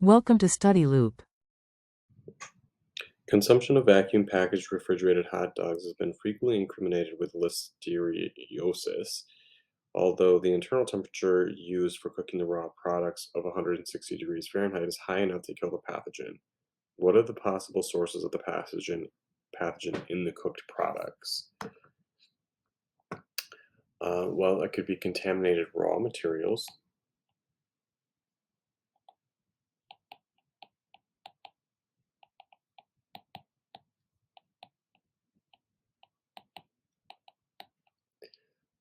Welcome to Study Loop. Consumption of vacuum-packaged refrigerated hot dogs has been frequently incriminated with listeriosis, although the internal temperature used for cooking the raw products of 160 degrees Fahrenheit is high enough to kill the pathogen. What are the possible sources of the pathogen in the cooked products? Well, it could be contaminated raw materials.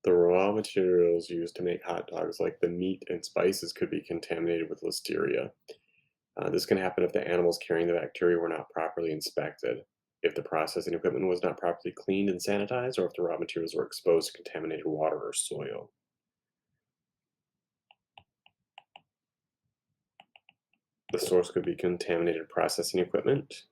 The raw materials used to make hot dogs, like the meat and spices, could be contaminated with listeria. This can happen if the animals carrying the bacteria were not properly inspected, if the processing equipment was not properly cleaned and sanitized, or if the raw materials were exposed to contaminated water or soil. The source could be contaminated processing equipment.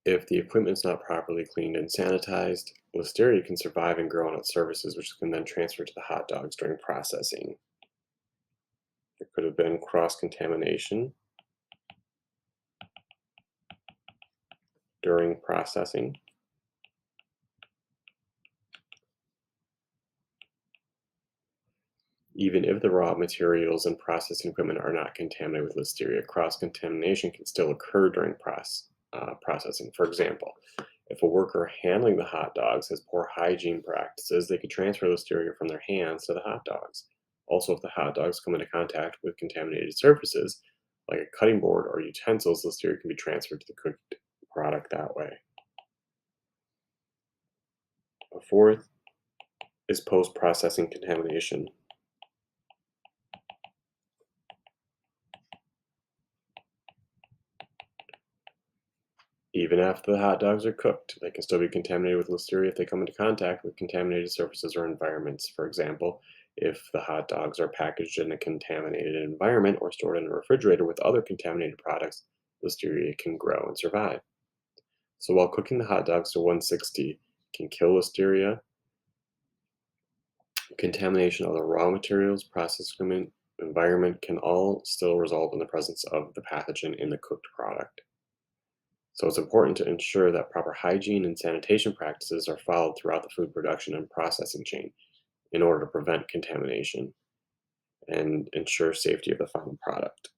If the equipment is not properly cleaned and sanitized, listeria can survive and grow on its surfaces, which can then transfer to the hot dogs during processing. There could have been cross contamination during processing. Even if the raw materials and processing equipment are not contaminated with listeria, cross-contamination can still occur during processing. For example, if a worker handling the hot dogs has poor hygiene practices, they could transfer listeria from their hands to the hot dogs. Also, if the hot dogs come into contact with contaminated surfaces, like a cutting board or utensils, listeria can be transferred to the cooked product that way. A fourth is post-processing contamination. Even after the hot dogs are cooked, they can still be contaminated with listeria if they come into contact with contaminated surfaces or environments. For example, if the hot dogs are packaged in a contaminated environment or stored in a refrigerator with other contaminated products, listeria can grow and survive. So while cooking the hot dogs to 160 can kill listeria, contamination of the raw materials, process equipment, environment can all still result in the presence of the pathogen in the cooked product. So it's important to ensure that proper hygiene and sanitation practices are followed throughout the food production and processing chain in order to prevent contamination and ensure safety of the final product.